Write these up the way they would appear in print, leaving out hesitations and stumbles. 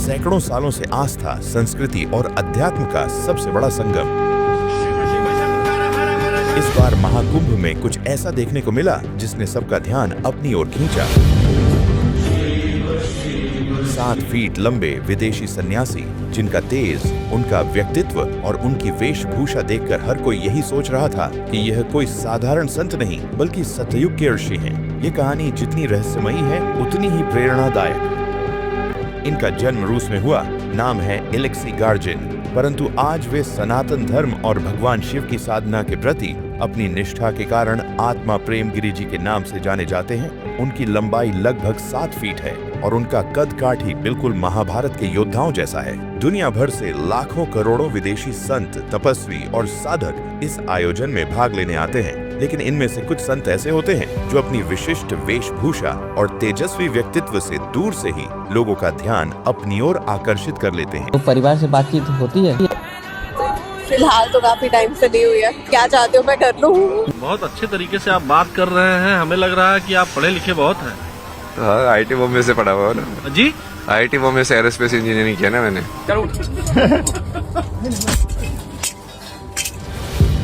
सैकड़ों सालों से आस्था, संस्कृति और अध्यात्म का सबसे बड़ा संगम। इस बार महाकुंभ में कुछ ऐसा देखने को मिला जिसने सबका ध्यान अपनी ओर खींचा। 7 फीट लंबे विदेशी सन्यासी जिनका तेज, उनका व्यक्तित्व और उनकी वेशभूषा देखकर हर कोई यही सोच रहा था कि यह कोई साधारण संत नहीं बल्कि सतयुग के ऋषि हैं। ये कहानी जितनी रहस्यमयी है उतनी ही प्रेरणादायक। इनका जन्म रूस में हुआ, नाम है एलेक्सी गार्जिन, परंतु आज वे सनातन धर्म और भगवान शिव की साधना के प्रति अपनी निष्ठा के कारण आत्मा प्रेम गिरी जी के नाम से जाने जाते हैं। उनकी लंबाई लगभग 7 फीट है और उनका कद काठी बिल्कुल महाभारत के योद्धाओं जैसा है। दुनिया भर से लाखों करोड़ों विदेशी संत, तपस्वी और साधक इस आयोजन में भाग लेने आते हैं, लेकिन इनमें से कुछ संत ऐसे होते हैं जो अपनी विशिष्ट वेशभूषा और तेजस्वी व्यक्तित्व से दूर से ही लोगों का ध्यान अपनी ओर आकर्षित कर लेते हैं। तो परिवार से बातचीत होती है? फिलहाल तो काफी टाइम से नहीं हुई है। क्या चाहते हो मैं कर लूं? बहुत अच्छे तरीके से आप बात कर रहे हैं, हमें लग रहा है कि आप पढ़े लिखे बहुत हैं। हाँ, आईटी बॉम्बे से पढ़ा हुआ ना जी। आईटी बॉम्बे से एरोस्पेस इंजीनियरिंग किया ना मैंने।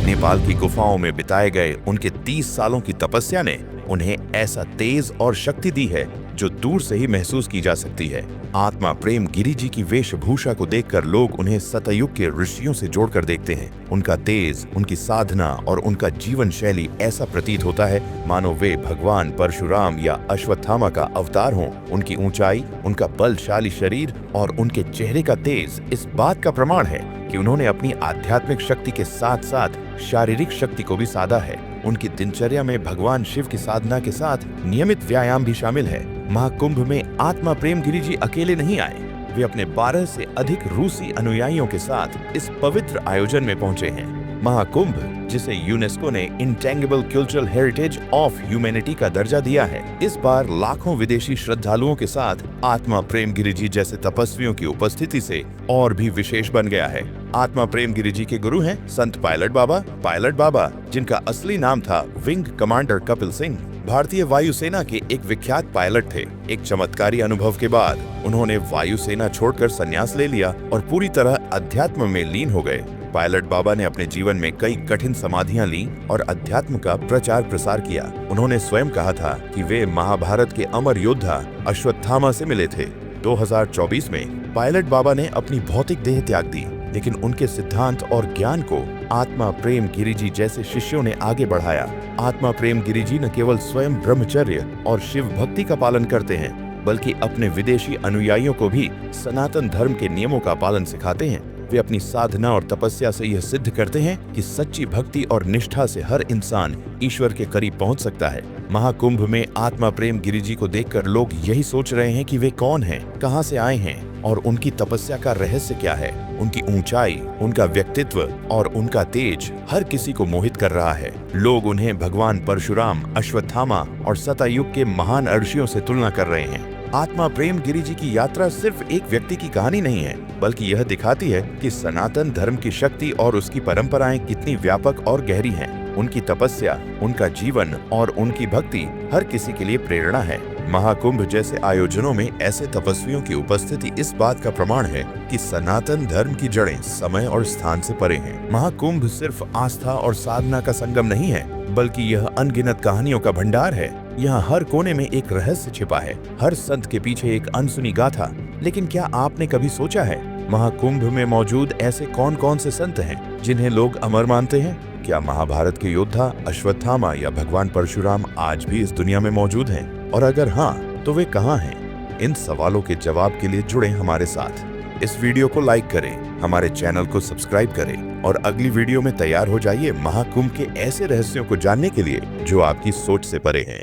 नेपाल की गुफाओं में बिताए गए उनके 30 सालों की तपस्या ने उन्हें ऐसा तेज और शक्ति दी है जो दूर से ही महसूस की जा सकती है। आत्मा प्रेम गिरी जी की वेशभूषा को देखकर लोग उन्हें सतयुग के ऋषियों से जोड़कर देखते हैं। उनका तेज, उनकी साधना और उनका जीवन शैली ऐसा प्रतीत होता है मानो वे भगवान परशुराम या अश्वत्थामा का अवतार हों। उनकी ऊंचाई, उनका बलशाली शरीर और उनके चेहरे का तेज इस बात का प्रमाण है कि उन्होंने अपनी आध्यात्मिक शक्ति के साथ साथ शारीरिक शक्ति को भी साधा है। उनकी दिनचर्या में भगवान शिव की साधना के साथ नियमित व्यायाम भी शामिल है। महाकुंभ में आत्मा प्रेम गिरी जी अकेले नहीं आए, वे अपने 12 से अधिक रूसी अनुयायियों के साथ इस पवित्र आयोजन में पहुंचे हैं। महाकुंभ, जिसे यूनेस्को ने इंटेंगिबल कल्चरल हेरिटेज ऑफ ह्यूमैनिटी का दर्जा दिया है, इस बार लाखों विदेशी श्रद्धालुओं के साथ आत्मा प्रेम गिरी जी जैसे तपस्वियों की उपस्थिति से और भी विशेष बन गया है। आत्मा प्रेम गिरी जी के गुरु हैं संत पायलट बाबा, जिनका असली नाम था विंग कमांडर कपिल सिंह। भारतीय वायुसेना के एक विख्यात पायलट थे। एक चमत्कारी अनुभव के बाद उन्होंने वायुसेना छोड़कर संन्यास ले लिया और पूरी तरह अध्यात्म में लीन हो गए। पायलट बाबा ने अपने जीवन में कई कठिन समाधियां ली और अध्यात्म का प्रचार प्रसार किया। उन्होंने स्वयं कहा था कि वे महाभारत के अमर योद्धा अश्वत्थामा से मिले थे। 2024 में पायलट बाबा ने अपनी भौतिक देह त्याग दी, लेकिन उनके सिद्धांत और ज्ञान को आत्मा प्रेम गिरी जी जैसे शिष्यों ने आगे बढ़ाया। आत्मा प्रेम गिरी जी न केवल स्वयं ब्रह्मचर्य और शिव भक्ति का पालन करते हैं, बल्कि अपने विदेशी अनुयायियों को भी सनातन धर्म के नियमों का पालन सिखाते हैं। वे अपनी साधना और तपस्या से यह सिद्ध करते हैं कि सच्ची भक्ति और निष्ठा से हर इंसान ईश्वर के करीब पहुंच सकता है। महाकुंभ में आत्मा प्रेम गिरी जी को देखकर लोग यही सोच रहे हैं कि वे कौन हैं, कहां से आए हैं और उनकी तपस्या का रहस्य क्या है। उनकी ऊंचाई, उनका व्यक्तित्व और उनका तेज हर किसी को मोहित कर रहा है। लोग उन्हें भगवान परशुराम, अश्वत्थामा और सतयुग के महान ऋषियों से तुलना कर रहे हैं। आत्मा प्रेम गिरी जी की यात्रा सिर्फ एक व्यक्ति की कहानी नहीं है, बल्कि यह दिखाती है कि सनातन धर्म की शक्ति और उसकी परंपराएं कितनी व्यापक और गहरी हैं। उनकी तपस्या, उनका जीवन और उनकी भक्ति हर किसी के लिए प्रेरणा है। महाकुंभ जैसे आयोजनों में ऐसे तपस्वियों की उपस्थिति इस बात का प्रमाण है कि सनातन धर्म की जड़ें समय और स्थान से परे हैं। महाकुंभ सिर्फ आस्था और साधना का संगम नहीं है, बल्कि यह अनगिनत कहानियों का भंडार है। यहाँ हर कोने में एक रहस्य छिपा है, हर संत के पीछे एक अनसुनी गाथा। लेकिन क्या आपने कभी सोचा है, महाकुंभ में मौजूद ऐसे कौन कौन से संत हैं जिन्हें लोग अमर मानते हैं? क्या महाभारत के योद्धा अश्वत्थामा या भगवान परशुराम आज भी इस दुनिया में मौजूद हैं? और अगर हाँ, तो वे कहाँ हैं? इन सवालों के जवाब के लिए जुड़े हमारे साथ। इस वीडियो को लाइक करें, हमारे चैनल को सब्सक्राइब करें और अगली वीडियो में तैयार हो जाइए महाकुंभ के ऐसे रहस्यों को जानने के लिए जो आपकी सोच से परे हैं।